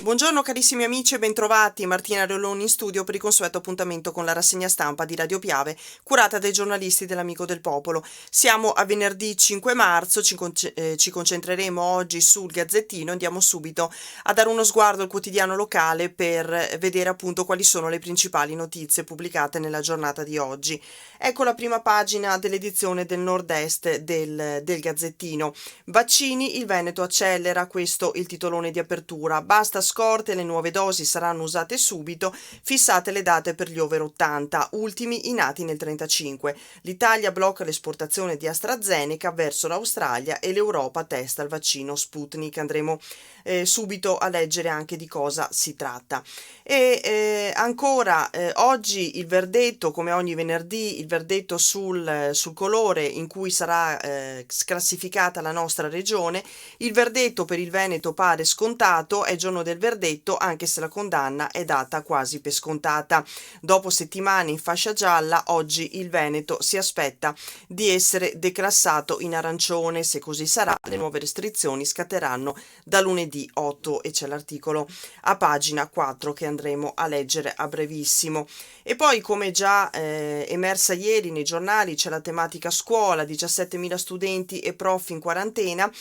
Buongiorno carissimi amici e bentrovati, Martina Reloni in studio per il consueto appuntamento con la rassegna stampa di Radio Piave, curata dai giornalisti dell'Amico del Popolo. Siamo a venerdì 5 marzo, ci concentreremo oggi sul Gazzettino, andiamo subito a dare uno sguardo al quotidiano locale per vedere appunto quali sono le principali notizie pubblicate nella giornata di oggi. Ecco la prima pagina dell'edizione del nord-est del Gazzettino. Vaccini, il Veneto accelera, questo il titolone di apertura. Basta scorte, le nuove dosi saranno usate subito, fissate le date per gli over 80, ultimi i nati nel 35. L'Italia blocca l'esportazione di AstraZeneca verso l'Australia e l'Europa testa il vaccino Sputnik. Andremo subito a leggere anche di cosa si tratta. E ancora oggi il verdetto, come ogni venerdì, il verdetto sul colore in cui sarà classificata la nostra regione. Il verdetto per il Veneto pare scontato, è giorno del verdetto anche se la condanna è data quasi per scontata. Dopo settimane in fascia gialla, oggi il Veneto si aspetta di essere declassato in arancione. Se così sarà, le nuove restrizioni scatteranno da lunedì 8 e c'è l'articolo a pagina 4 che andremo a leggere a brevissimo. E poi, come già emersa ieri nei giornali, c'è la tematica scuola, 17.000 studenti e prof in quarantena.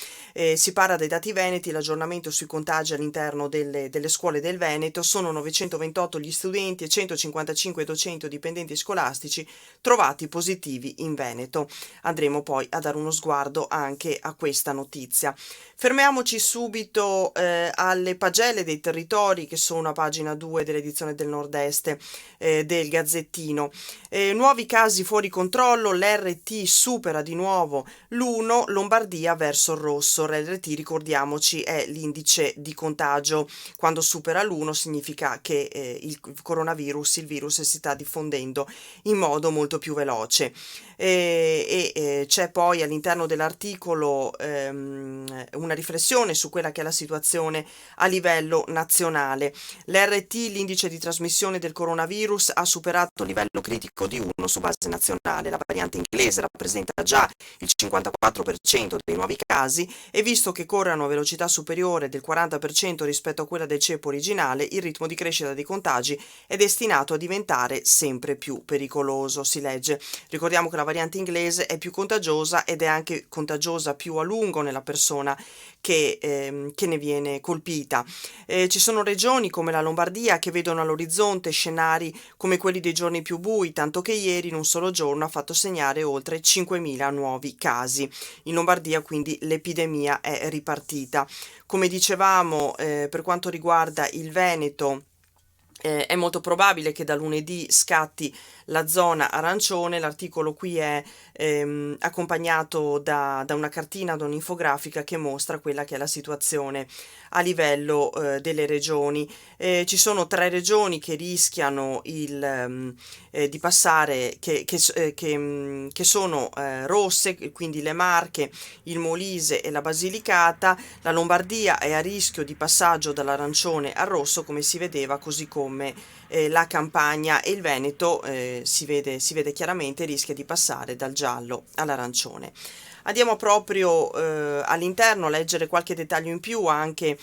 Si parla dai dati veneti, l'aggiornamento sui contagi all'interno delle scuole del Veneto. Sono 928 gli studenti e 155 docenti o dipendenti scolastici trovati positivi in Veneto. Andremo poi a dare uno sguardo anche a questa notizia. Fermiamoci subito alle pagelle dei territori, che sono a pagina 2 dell'edizione del nord-est del Gazzettino. Nuovi casi fuori controllo, l'RT supera di nuovo l'1, Lombardia verso il rosso. L'RT, ricordiamoci, è l'indice di contagio. Quando supera l'1 significa che il coronavirus, il virus si sta diffondendo in modo molto più veloce. C'è poi all'interno dell'articolo una riflessione su quella che è la situazione a livello nazionale. L'RT, l'indice di trasmissione del coronavirus, ha superato il livello critico di 1 su base nazionale. La variante inglese rappresenta già il 54% dei nuovi casi e, visto che corrono a velocità superiore del 40% rispetto a quella del ceppo originale, il ritmo di crescita dei contagi è destinato a diventare sempre più pericoloso, si legge. Ricordiamo che la variante inglese è più contagiosa ed è anche contagiosa più a lungo nella persona che ne viene colpita. Ci sono regioni come la Lombardia che vedono all'orizzonte scenari come quelli dei giorni più bui, tanto che ieri in un solo giorno ha fatto segnare oltre 5.000 nuovi casi. In Lombardia quindi l'epidemia è ripartita. Come dicevamo, per quanto riguarda il Veneto, è molto probabile che da lunedì scatti la zona arancione. L'articolo qui è accompagnato da una cartina, da un'infografica che mostra quella che è la situazione a livello delle regioni. Ci sono 3 regioni che rischiano di passare, che sono rosse, quindi le Marche, il Molise e la Basilicata. La Lombardia è a rischio di passaggio dall'arancione al rosso, come si vedeva, così come la Campania, e il Veneto si vede chiaramente, rischia di passare dal giallo all'arancione. Andiamo proprio all'interno a leggere qualche dettaglio in più anche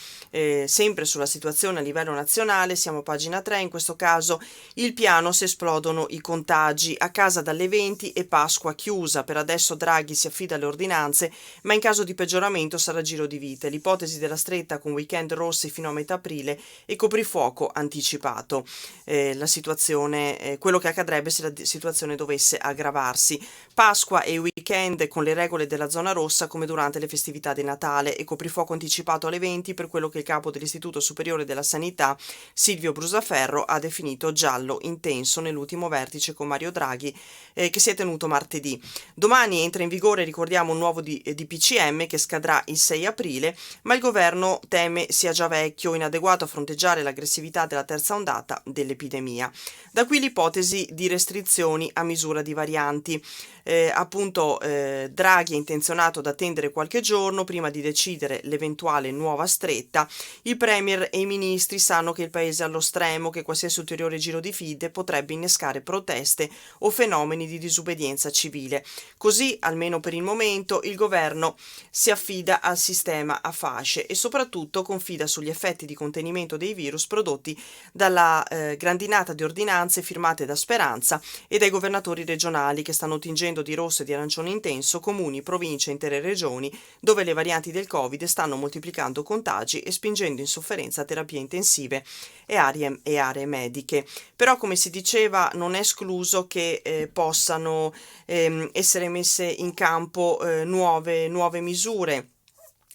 sempre sulla situazione a livello nazionale. Siamo a pagina 3, in questo caso il piano se esplodono i contagi, a casa dalle 20 e Pasqua chiusa. Per adesso Draghi si affida alle ordinanze, ma in caso di peggioramento sarà giro di vite. L'ipotesi della stretta con weekend rossi fino a metà aprile e coprifuoco anticipato. La situazione, quello che accadrebbe se la situazione dovesse aggravarsi. Pasqua e weekend con le regole della zona rossa come durante le festività di Natale e coprifuoco anticipato alle 20 per quello che il capo dell'Istituto Superiore della Sanità Silvio Brusaferro ha definito giallo intenso nell'ultimo vertice con Mario Draghi che si è tenuto martedì. Domani entra in vigore, ricordiamo, un nuovo DPCM che scadrà il 6 aprile, ma il governo teme sia già vecchio, inadeguato a fronteggiare l'aggressività della terza ondata dell'epidemia. Da qui l'ipotesi di restrizioni a misura di varianti. Draghi ha intenzionato ad attendere qualche giorno prima di decidere l'eventuale nuova stretta. Il Premier e i ministri sanno che il paese è allo stremo, che qualsiasi ulteriore giro di vite potrebbe innescare proteste o fenomeni di disobbedienza civile. Così, almeno per il momento, il governo si affida al sistema a fasce e soprattutto confida sugli effetti di contenimento dei virus prodotti dalla grandinata di ordinanze firmate da Speranza e dai governatori regionali che stanno tingendo di rosso e di arancione intenso comuni, province e intere regioni dove le varianti del Covid stanno moltiplicando contagi e spingendo in sofferenza terapie intensive e aree mediche. Però, come si diceva, non è escluso che possano essere messe in campo nuove misure.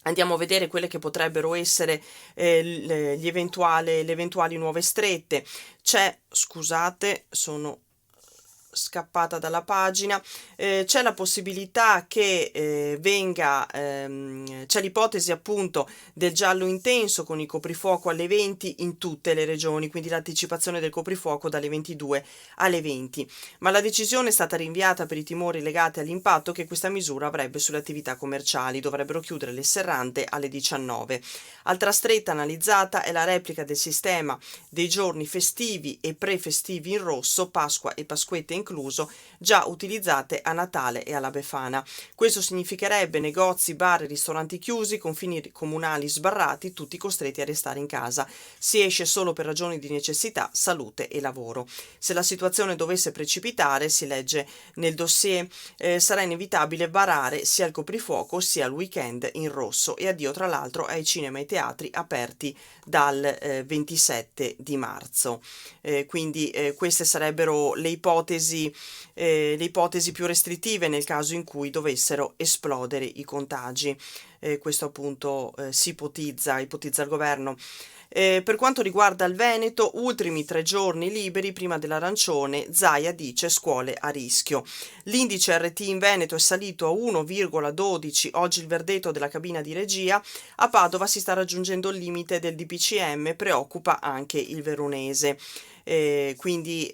Andiamo a vedere quelle che potrebbero essere le eventuali nuove strette. Scusate, sono scappata dalla pagina, c'è la possibilità che c'è l'ipotesi appunto del giallo intenso con il coprifuoco alle 20 in tutte le regioni, quindi l'anticipazione del coprifuoco dalle 22 alle 20, ma la decisione è stata rinviata per i timori legati all'impatto che questa misura avrebbe sulle attività commerciali. Dovrebbero chiudere le serrande alle 19. Altra stretta analizzata è la replica del sistema dei giorni festivi e pre-festivi in rosso, Pasqua e Pasquette incluso, già utilizzate a Natale e alla Befana. Questo significherebbe negozi, bar e ristoranti chiusi, confini comunali sbarrati, tutti costretti a restare in casa. Si esce solo per ragioni di necessità, salute e lavoro. Se la situazione dovesse precipitare, si legge nel dossier, sarà inevitabile varare sia il coprifuoco sia il weekend in rosso e addio tra l'altro ai cinema e ai teatri aperti dal 27 di marzo. Quindi queste sarebbero le ipotesi più restrittive nel caso in cui dovessero esplodere i contagi. Questo appunto si ipotizza il governo. Per quanto riguarda il Veneto, ultimi 3 giorni liberi prima dell'arancione, Zaia dice scuole a rischio. L'indice RT in Veneto è salito a 1,12, oggi il verdetto della cabina di regia. A Padova si sta raggiungendo il limite del DPCM, preoccupa anche il veronese. Quindi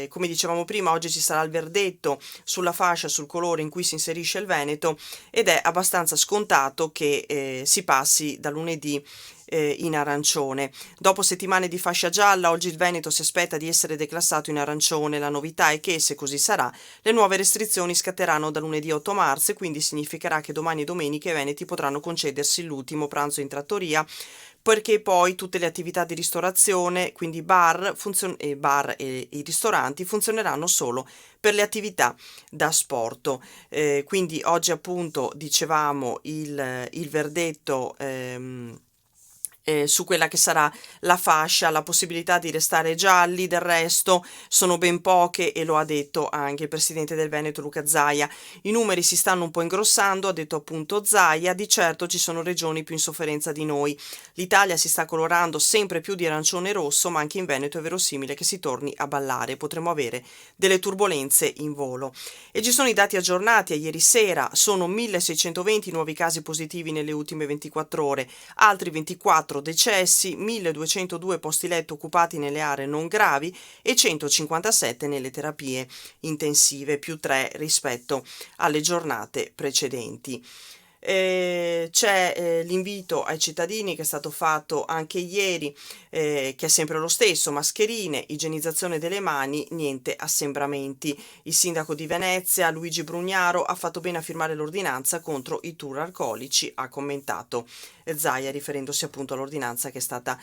come dicevamo prima, oggi ci sarà il verdetto sulla fascia, sul colore in cui si inserisce il Veneto ed è abbastanza scontato che si passi da lunedì in arancione. Dopo settimane di fascia gialla, oggi il Veneto si aspetta di essere declassato in arancione. La novità è che, se così sarà, le nuove restrizioni scatteranno da lunedì 8 marzo e quindi significherà che domani e domenica i veneti potranno concedersi l'ultimo pranzo in trattoria, perché poi tutte le attività di ristorazione, quindi bar e i ristoranti, funzioneranno solo per le attività da sport. Quindi oggi appunto dicevamo il verdetto su quella che sarà la fascia, la possibilità di restare gialli. Del resto sono ben poche e lo ha detto anche il presidente del Veneto Luca Zaia. I numeri si stanno un po' ingrossando, ha detto appunto Zaia. Di certo ci sono regioni più in sofferenza di noi. L'Italia si sta colorando sempre più di arancione e rosso, ma anche in Veneto è verosimile che si torni a ballare. Potremmo avere delle turbolenze in volo. E ci sono i dati aggiornati a ieri sera: sono 1620 nuovi casi positivi nelle ultime 24 ore, altri 24 decessi, 1202 posti letto occupati nelle aree non gravi e 157 nelle terapie intensive, più 3 rispetto alle giornate precedenti. C'è l'invito ai cittadini che è stato fatto anche ieri, che è sempre lo stesso: mascherine, igienizzazione delle mani, niente assembramenti. Il sindaco di Venezia, Luigi Brugnaro, ha fatto bene a firmare l'ordinanza contro i tour alcolici, ha commentato Zaia, riferendosi appunto all'ordinanza che è stata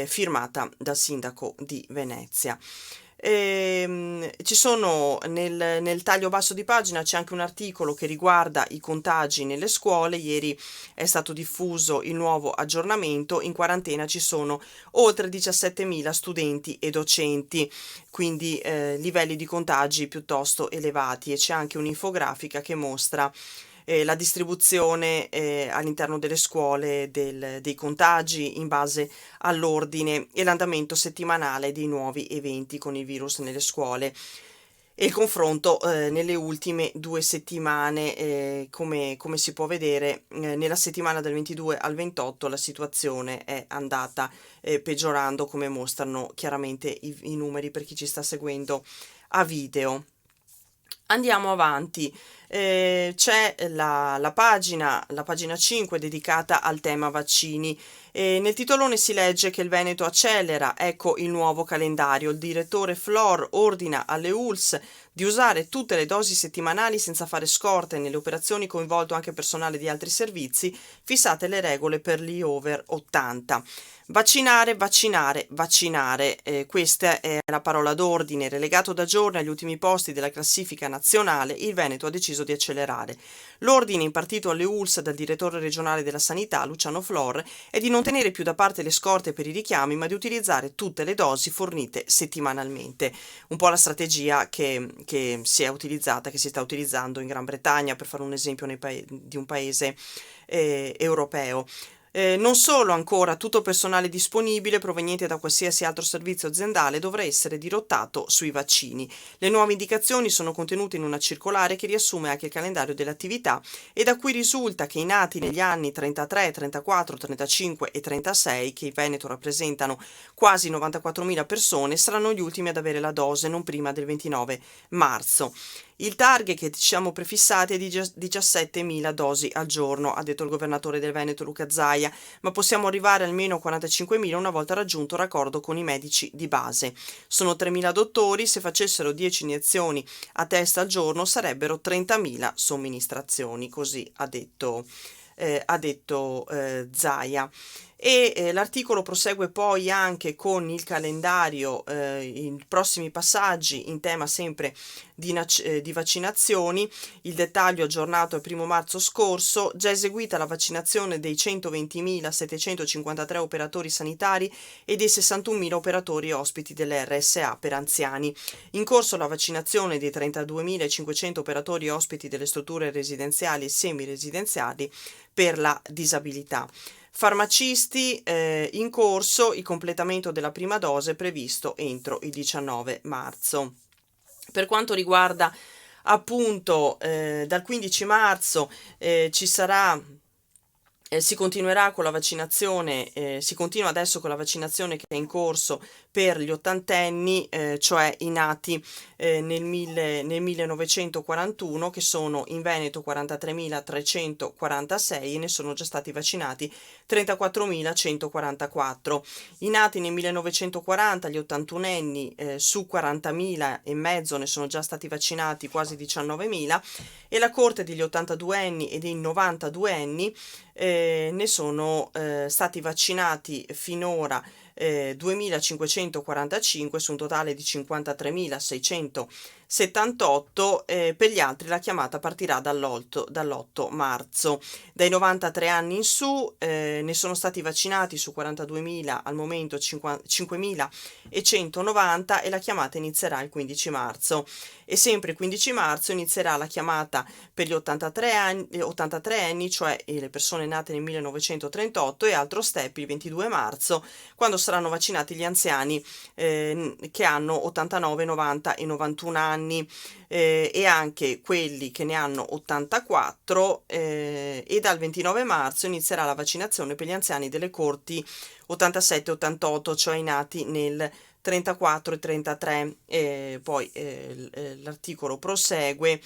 firmata dal sindaco di Venezia. Ci sono nel taglio basso di pagina c'è anche un articolo che riguarda i contagi nelle scuole. Ieri è stato diffuso il nuovo aggiornamento: in quarantena ci sono oltre 17.000 studenti e docenti, quindi livelli di contagi piuttosto elevati, e c'è anche un'infografica che mostra la distribuzione all'interno delle scuole dei contagi in base all'ordine e l'andamento settimanale dei nuovi eventi con il virus nelle scuole e il confronto nelle ultime 2 settimane. Come si può vedere, nella settimana del 22 al 28 la situazione è andata peggiorando, come mostrano chiaramente i numeri per chi ci sta seguendo a video. Andiamo avanti. c'è la pagina 5 dedicata al tema vaccini. Nel titolone si legge che il Veneto accelera, ecco il nuovo calendario. Il direttore Flor ordina alle ULSS di usare tutte le dosi settimanali senza fare scorte. Nelle operazioni coinvolto anche personale di altri servizi, fissate le regole per gli over 80. Vaccinare, vaccinare, vaccinare, questa è la parola d'ordine. Relegato da giorni agli ultimi posti della classifica nazionale, il Veneto ha deciso di accelerare. L'ordine impartito alle ULSS dal direttore regionale della sanità, Luciano Flor, è di non tenere più da parte le scorte per i richiami, ma di utilizzare tutte le dosi fornite settimanalmente. Un po' la strategia che si sta utilizzando in Gran Bretagna, per fare un esempio di un paese europeo. Non solo, ancora, tutto il personale disponibile proveniente da qualsiasi altro servizio aziendale dovrà essere dirottato sui vaccini. Le nuove indicazioni sono contenute in una circolare che riassume anche il calendario delle attività e da cui risulta che i nati negli anni 33, 34, 35 e 36, che in Veneto rappresentano quasi 94.000 persone, saranno gli ultimi ad avere la dose non prima del 29 marzo. Il target che ci siamo prefissati è di 17.000 dosi al giorno, ha detto il governatore del Veneto Luca Zaia, ma possiamo arrivare almeno a 45.000 una volta raggiunto il raccordo con i medici di base. Sono 3.000 dottori, se facessero 10 iniezioni a testa al giorno sarebbero 30.000 somministrazioni, così ha detto Zaia. L'articolo prosegue poi anche con il calendario, i prossimi passaggi in tema sempre di vaccinazioni. Il dettaglio aggiornato al 1 marzo scorso: già eseguita la vaccinazione dei 120.753 operatori sanitari e dei 61.000 operatori ospiti delle RSA per anziani. In corso la vaccinazione dei 32.500 operatori ospiti delle strutture residenziali e semiresidenziali per la disabilità. Farmacisti, in corso il completamento della prima dose previsto entro il 19 marzo. Per quanto riguarda appunto dal 15 marzo ci sarà si continuerà con la vaccinazione, si continua adesso con la vaccinazione che è in corso per gli ottantenni, cioè i nati nel 1941, che sono in Veneto 43.346 e ne sono già stati vaccinati 34.144. I nati nel 1940, gli 81enni, su 40.000 e mezzo ne sono già stati vaccinati quasi 19.000, e la corte degli 82enni e dei 92enni ne sono stati vaccinati finora 2.545 su un totale di 53.678. Per gli altri la chiamata partirà dall'8 marzo. Dai 93 anni in su ne sono stati vaccinati su 42.000 al momento 5.190 e la chiamata inizierà il 15 marzo. E sempre il 15 marzo inizierà la chiamata per gli 83 anni, cioè le persone nate nel 1938, e altro step il 22 marzo, quando saranno vaccinati gli anziani che hanno 89, 90 e 91 anni, e anche quelli che ne hanno 84, e dal 29 marzo inizierà la vaccinazione per gli anziani delle corti 87-88, cioè i nati nel 34 e 33. Poi l'articolo prosegue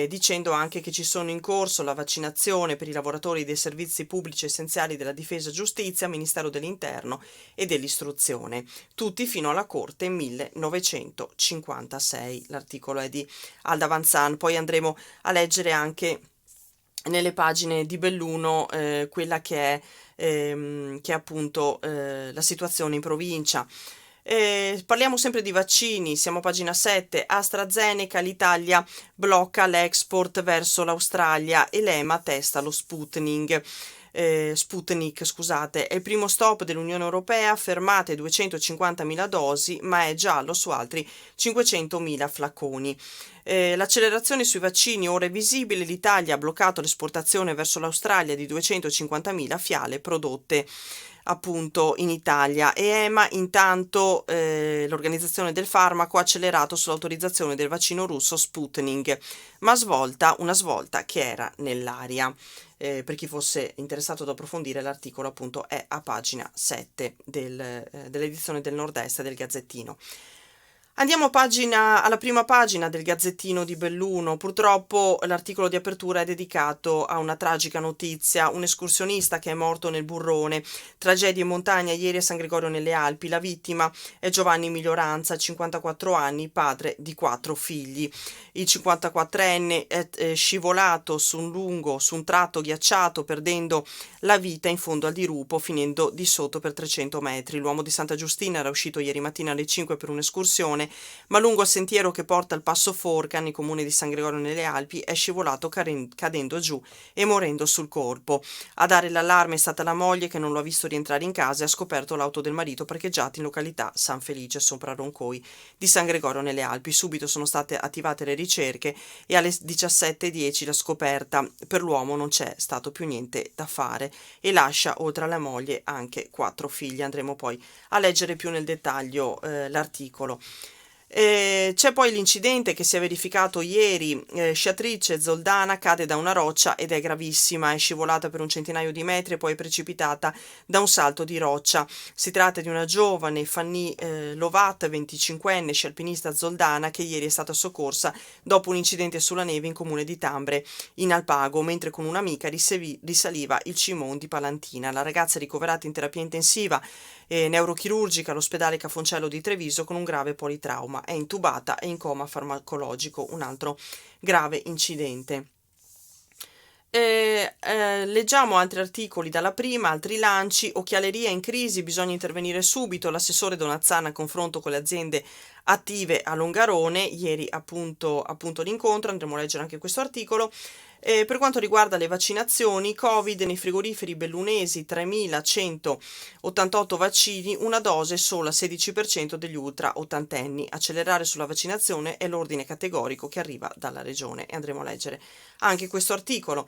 dicendo anche che ci sono in corso la vaccinazione per i lavoratori dei servizi pubblici essenziali della difesa e giustizia, Ministero dell'Interno e dell'Istruzione, tutti fino alla Corte 1956. L'articolo è di Alda Vanzan. Poi andremo a leggere anche nelle pagine di Belluno quella che è appunto la situazione in provincia. Parliamo sempre di vaccini, siamo a pagina 7. AstraZeneca, l'Italia blocca l'export verso l'Australia e l'EMA testa lo Sputnik, scusate. È il primo stop dell'Unione Europea, fermate 250.000 dosi, ma è giallo su altri 500.000 flaconi. L'accelerazione sui vaccini ora è visibile. L'Italia ha bloccato l'esportazione verso l'Australia di 250.000 fiale prodotte appunto in Italia, e EMA intanto, l'organizzazione del farmaco, ha accelerato sull'autorizzazione del vaccino russo Sputnik, ma una svolta che era nell'aria. Per chi fosse interessato ad approfondire, l'articolo appunto è a pagina 7 dell'edizione del Nord-Est del Gazzettino. Andiamo alla prima pagina del Gazzettino di Belluno. Purtroppo l'articolo di apertura è dedicato a una tragica notizia: un escursionista che è morto nel burrone. Tragedia in montagna ieri a San Gregorio nelle Alpi. La vittima è Giovanni Miglioranza, 54 anni, padre di 4 figli. Il 54enne è scivolato su un tratto ghiacciato, perdendo la vita in fondo al dirupo, finendo di sotto per 300 metri. L'uomo di Santa Giustina era uscito ieri mattina alle 5 per un'escursione, ma lungo il sentiero che porta al Passo Forca, nel comune di San Gregorio nelle Alpi, è scivolato cadendo giù e morendo sul colpo. A dare l'allarme è stata la moglie, che non lo ha visto rientrare in casa e ha scoperto l'auto del marito parcheggiata in località San Felice, sopra Roncoi di San Gregorio nelle Alpi. Subito sono state attivate le ricerche e alle 17:10 la scoperta. Per l'uomo non c'è stato più niente da fare e lascia, oltre alla moglie, anche 4 figli. Andremo poi a leggere più nel dettaglio l'articolo. C'è poi l'incidente che si è verificato ieri. Sciatrice Zoldana cade da una roccia ed è gravissima, è scivolata per un centinaio di metri e poi è precipitata da un salto di roccia. Si tratta di una giovane Fanny Lovat, 25enne, sci alpinista zoldana, che ieri è stata soccorsa dopo un incidente sulla neve in comune di Tambre in Alpago, mentre con un'amica risaliva il Cimon di Palantina. La ragazza è ricoverata in terapia intensiva neurochirurgica all'ospedale Cafoncello di Treviso con un grave politrauma. È intubata e in coma farmacologico, un altro grave incidente. Leggiamo altri articoli dalla prima, altri lanci. Occhialeria in crisi, bisogna intervenire subito. L'assessore Donazzana a confronto con le aziende attive a Longarone. Ieri appunto l'incontro, andremo a leggere anche questo articolo. Per quanto riguarda le vaccinazioni, Covid nei frigoriferi bellunesi, 3.188 vaccini, una dose solo al 16% degli ultra ottantenni. Accelerare sulla vaccinazione è l'ordine categorico che arriva dalla regione, e andremo a leggere anche questo articolo.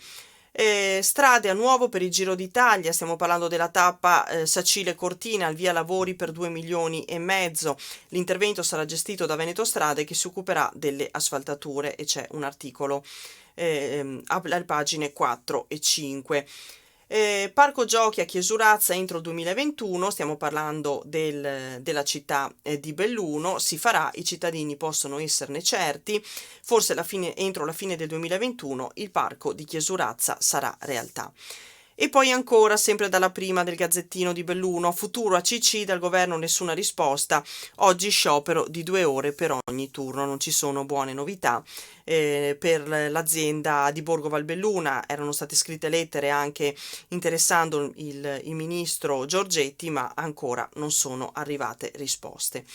Strade a nuovo per il Giro d'Italia, stiamo parlando della tappa Sacile Cortina, al via lavori per 2,5 milioni. L'intervento sarà gestito da Veneto Strade, che si occuperà delle asfaltature, e c'è un articolo alle pagine 4 e 5. Parco giochi a Chiesurazza entro il 2021, stiamo parlando della città di Belluno. Si farà, i cittadini possono esserne certi, forse entro la fine del 2021 il parco di Chiesurazza sarà realtà. E poi ancora, sempre dalla prima del Gazzettino di Belluno, futuro ACC, dal governo nessuna risposta, oggi sciopero di 2 ore per ogni turno. Non ci sono buone novità per l'azienda di Borgo Valbelluna. Erano state scritte lettere anche interessando il ministro Giorgetti, ma ancora non sono arrivate risposte.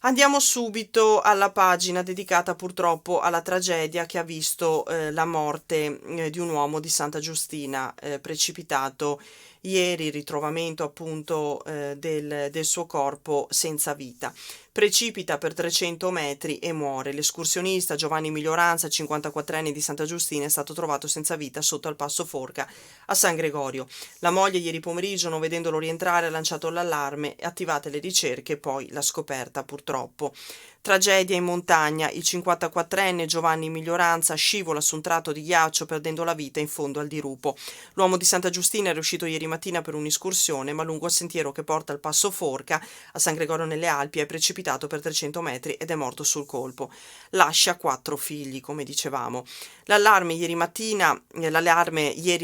Andiamo subito alla pagina dedicata purtroppo alla tragedia che ha visto la morte di un uomo di Santa Giustina, precipitato ieri, il ritrovamento appunto del suo corpo senza vita. Precipita per 300 metri e muore. L'escursionista Giovanni Miglioranza, 54enne di Santa Giustina, è stato trovato senza vita sotto al Passo Forca a San Gregorio. La moglie ieri pomeriggio, non vedendolo rientrare, ha lanciato l'allarme e attivate le ricerche, poi l'ha scoperta purtroppo. Tragedia in montagna, il 54enne Giovanni Miglioranza scivola su un tratto di ghiaccio perdendo la vita in fondo al dirupo. L'uomo di Santa Giustina è riuscito ieri mattina per un'escursione, ma lungo il sentiero che porta al Passo Forca a San Gregorio nelle Alpi è precipitato per 300 metri ed è morto sul colpo. Lascia 4 figli, come dicevamo. L'allarme ieri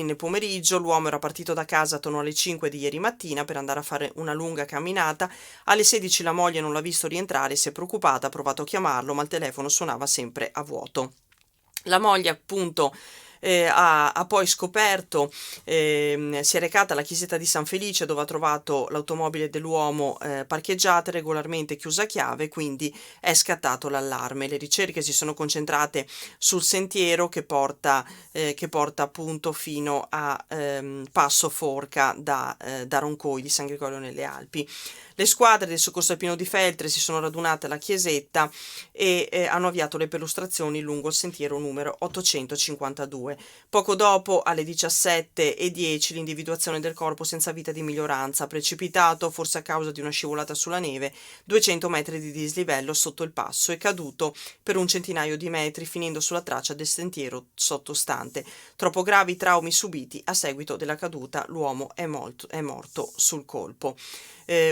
nel pomeriggio. L'uomo era partito da casa attorno alle 5 di ieri mattina per andare a fare una lunga camminata. Alle 16 la moglie non l'ha visto rientrare, si è preoccupata, ha provato a chiamarlo, ma il telefono suonava sempre a vuoto. La moglie appunto ha poi scoperto, si è recata alla chiesetta di San Felice, dove ha trovato l'automobile dell'uomo parcheggiata, regolarmente chiusa a chiave, quindi è scattato l'allarme. Le ricerche si sono concentrate sul sentiero che porta appunto fino a Passo Forca da Roncoi di San Gregorio nelle Alpi. Le squadre del soccorso alpino di Feltre si sono radunate alla chiesetta e hanno avviato le perlustrazioni lungo il sentiero numero 852. 2022. Poco dopo, alle 17:10, l'individuazione del corpo senza vita di Miglioranza, precipitato, forse a causa di una scivolata sulla neve, 200 metri di dislivello sotto il passo, e caduto per un centinaio di metri, finendo sulla traccia del sentiero sottostante. Troppo gravi i traumi subiti a seguito della caduta, l'uomo è morto sul colpo.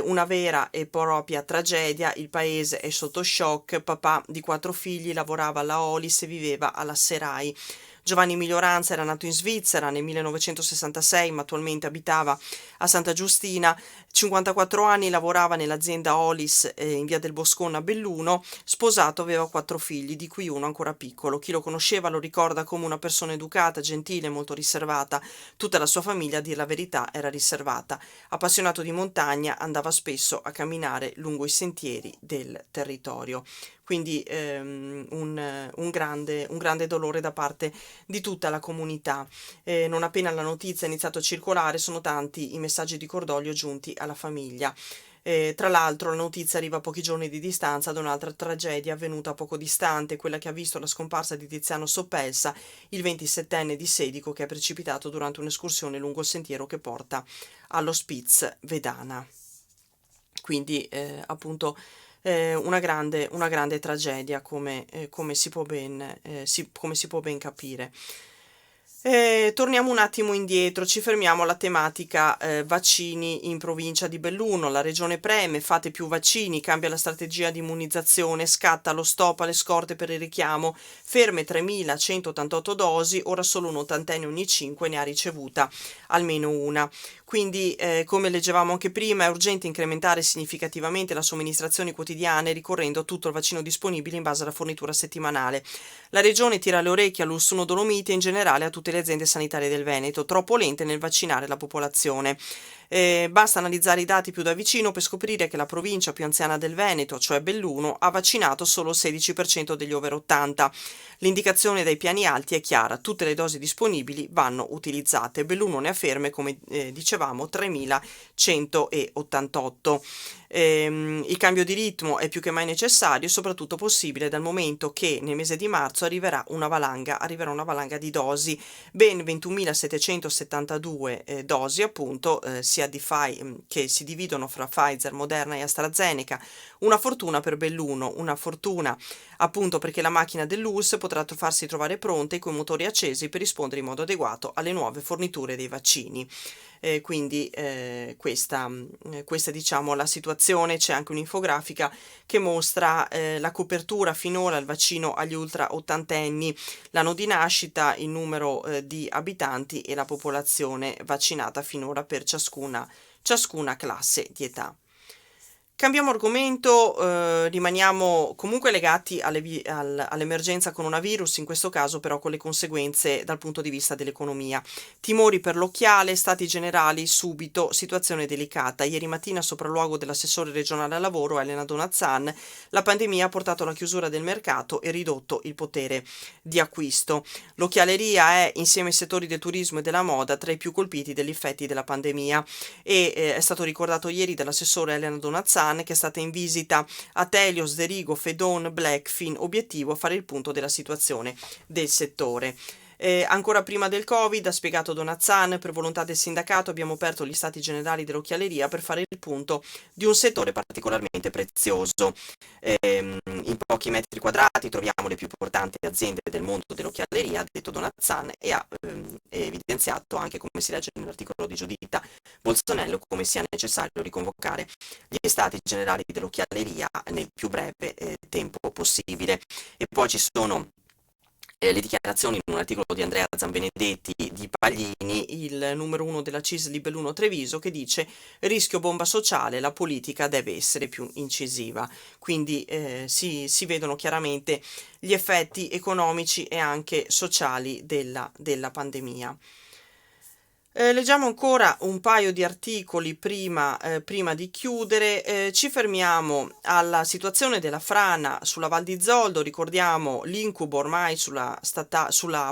Una vera e propria tragedia, il paese è sotto shock, papà di 4 figli lavorava alla Olis e viveva alla Serai. Giovanni Miglioranza era nato in Svizzera nel 1966, ma attualmente abitava a Santa Giustina. 54 anni, lavorava nell'azienda Olis in via del Boscone a Belluno. Sposato, aveva 4 figli, di cui uno ancora piccolo. Chi lo conosceva lo ricorda come una persona educata, gentile, molto riservata. Tutta la sua famiglia, a dir la verità, era riservata. Appassionato di montagna, andava spesso a camminare lungo i sentieri del territorio. Quindi un grande dolore da parte di tutta la comunità. Non appena la notizia è iniziato a circolare, sono tanti i messaggi di cordoglio giunti alla famiglia. Tra l'altro la notizia arriva a pochi giorni di distanza da un'altra tragedia avvenuta poco distante, quella che ha visto la scomparsa di Tiziano Soppelsa, il 27enne di Sedico, che è precipitato durante un'escursione lungo il sentiero che porta allo Spitz Vedana. Quindi appunto una grande tragedia, come si può ben capire. Torniamo un attimo indietro, ci fermiamo alla tematica vaccini in provincia di Belluno. La regione preme, fate più vaccini, cambia la strategia di immunizzazione, scatta lo stop alle scorte per il richiamo, ferme 3.188 dosi, ora solo un ottantenne ogni 5 ne ha ricevuta almeno una. Quindi, come leggevamo anche prima, è urgente incrementare significativamente la somministrazione quotidiane ricorrendo a tutto il vaccino disponibile in base alla fornitura settimanale. La regione tira le orecchie all'Ursuno Dolomiti e in generale a tutte le aziende sanitarie del Veneto, troppo lente nel vaccinare la popolazione. Basta analizzare i dati più da vicino per scoprire che la provincia più anziana del Veneto, cioè Belluno, ha vaccinato solo il 16% degli over 80. L'indicazione dai piani alti è chiara, tutte le dosi disponibili vanno utilizzate. Belluno ne ha ferme, come dicevamo, 3.188. Il cambio di ritmo è più che mai necessario e soprattutto possibile dal momento che nel mese di marzo arriverà una valanga di dosi, ben 21.772 dosi appunto, sia che si dividono fra Pfizer, Moderna e AstraZeneca. Una fortuna per Belluno, una fortuna appunto perché la macchina dell'ULSS potrà farsi trovare pronta e coi motori accesi per rispondere in modo adeguato alle nuove forniture dei vaccini. Quindi questa diciamo la situazione. C'è anche un'infografica che mostra la copertura finora al vaccino agli ultra ottantenni, l'anno di nascita, il numero di abitanti e la popolazione vaccinata finora per ciascuna classe di età. Cambiamo argomento, rimaniamo comunque legati all'emergenza coronavirus, in questo caso però con le conseguenze dal punto di vista dell'economia. Timori per l'occhiale, stati generali subito, situazione delicata. Ieri mattina, sopralluogo dell'assessore regionale al lavoro Elena Donazzan, la pandemia ha portato alla chiusura del mercato e ridotto il potere di acquisto. L'occhialeria è, insieme ai settori del turismo e della moda, tra i più colpiti dagli effetti della pandemia e è stato ricordato ieri dall'assessore Elena Donazzan, che è stata in visita a Telios, Derigo, Fedon, Blackfin, obiettivo fare il punto della situazione del settore. Ancora prima del Covid, ha spiegato Donazzan, per volontà del sindacato abbiamo aperto gli stati generali dell'occhialeria per fare il punto di un settore particolarmente prezioso. In pochi metri quadrati troviamo le più importanti aziende del mondo dell'occhialeria, ha detto Donazzan, e ha evidenziato anche, come si legge nell'articolo di Giuditta Bolsonello, come sia necessario riconvocare gli stati generali dell'occhialeria nel più breve tempo possibile. E poi ci sono le dichiarazioni in un articolo di Andrea Zanbenedetti di Paglini, il numero 1 della CISL di Belluno Treviso, che dice: rischio bomba sociale, la politica deve essere più incisiva. Quindi si vedono chiaramente gli effetti economici e anche sociali della pandemia. Leggiamo ancora un paio di articoli prima di chiudere. Ci fermiamo alla situazione della frana sulla Val di Zoldo. Ricordiamo l'incubo ormai sulla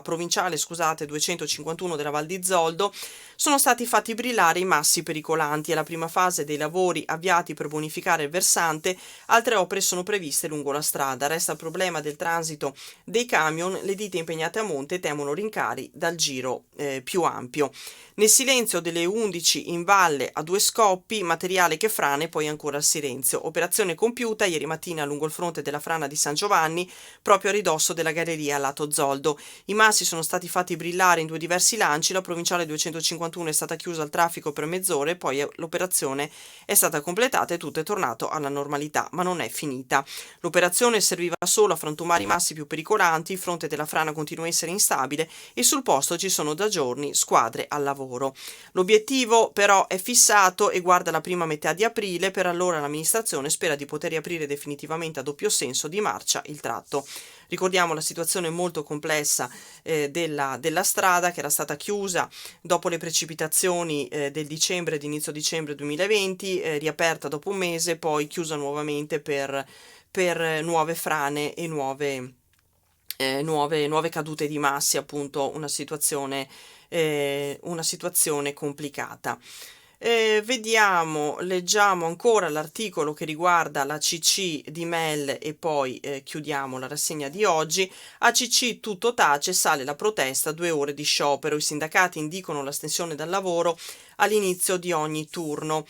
provinciale, scusate, 251 della Val di Zoldo. Sono stati fatti brillare i massi pericolanti. È la prima fase dei lavori avviati per bonificare il versante. Altre opere sono previste lungo la strada. Resta il problema del transito dei camion. Le ditte impegnate a monte temono rincari dal giro più ampio. Nel silenzio delle 11 in valle a due scoppi, materiale che frana e poi ancora il silenzio. Operazione compiuta ieri mattina lungo il fronte della frana di San Giovanni, proprio a ridosso della galleria a lato Zoldo. I massi sono stati fatti brillare in due diversi lanci, la provinciale 251 è stata chiusa al traffico per mezz'ora e poi l'operazione è stata completata e tutto è tornato alla normalità, ma non è finita. L'operazione serviva solo a frantumare i massi più pericolanti, il fronte della frana continua a essere instabile e sul posto ci sono da giorni squadre al lavoro. L'obiettivo però è fissato e guarda la prima metà di aprile. Per allora l'amministrazione spera di poter riaprire definitivamente a doppio senso di marcia il tratto. Ricordiamo la situazione molto complessa della strada, che era stata chiusa dopo le precipitazioni del dicembre ed inizio dicembre 2020, riaperta dopo un mese, poi chiusa nuovamente per nuove frane e nuove cadute di massi, appunto una situazione complicata. Leggiamo ancora l'articolo che riguarda la CC di Mel e poi chiudiamo la rassegna di oggi. ACC tutto tace, sale la protesta, 2 ore di sciopero. I sindacati indicano l'astensione dal lavoro all'inizio di ogni turno.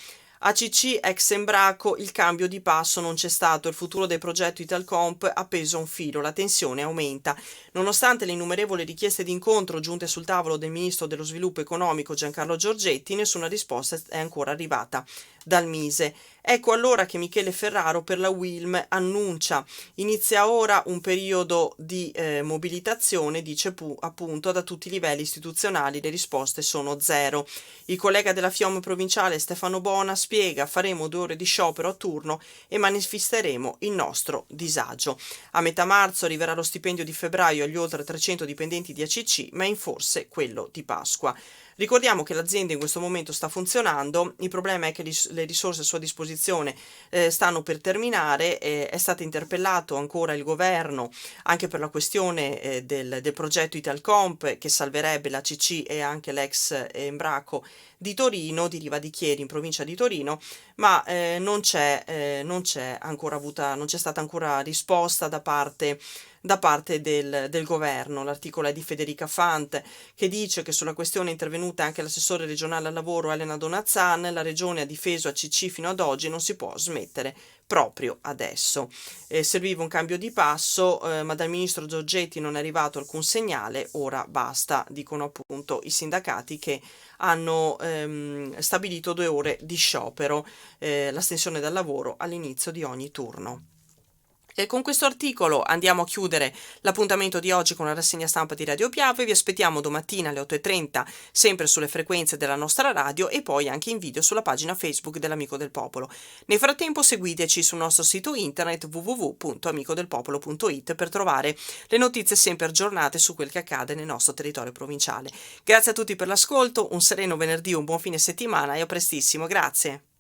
ACC ex Embraco, il cambio di passo non c'è stato, il futuro del progetto Italcomp appeso a un filo, la tensione aumenta. Nonostante le innumerevoli richieste di incontro giunte sul tavolo del ministro dello sviluppo economico Giancarlo Giorgetti, nessuna risposta è ancora arrivata dal Mise. Ecco allora che Michele Ferraro per la UILM annuncia: inizia ora un periodo di mobilitazione, dice appunto, da tutti i livelli istituzionali, le risposte sono zero. Il collega della FIOM provinciale Stefano Bona spiega: faremo 2 ore di sciopero a turno e manifesteremo il nostro disagio. A metà marzo arriverà lo stipendio di febbraio agli oltre 300 dipendenti di ACC, ma in forse quello di Pasqua. Ricordiamo che l'azienda in questo momento sta funzionando, il problema è che le risorse a sua disposizione stanno per terminare. È stato interpellato ancora il governo anche per la questione del progetto Italcomp, che salverebbe la CC e anche l'ex Embraco di Torino, di Riva di Chieri in provincia di Torino, ma non c'è stata ancora risposta da parte del governo. L'articolo è di Federica Fant, che dice che sulla questione è intervenuta anche l'assessore regionale al lavoro Elena Donazzan. La regione ha difeso ACC fino ad oggi, non si può smettere proprio adesso. Serviva un cambio di passo, ma dal ministro Giorgetti non è arrivato alcun segnale. Ora basta, dicono appunto i sindacati, che hanno stabilito 2 ore di sciopero, l'astensione dal lavoro all'inizio di ogni turno. E con questo articolo andiamo a chiudere l'appuntamento di oggi con la rassegna stampa di Radio Piave. Vi aspettiamo domattina alle 8:30 sempre sulle frequenze della nostra radio e poi anche in video sulla pagina Facebook dell'Amico del Popolo. Nel frattempo seguiteci sul nostro sito internet www.amicodelpopolo.it per trovare le notizie sempre aggiornate su quel che accade nel nostro territorio provinciale. Grazie a tutti per l'ascolto, un sereno venerdì, un buon fine settimana e a prestissimo, grazie.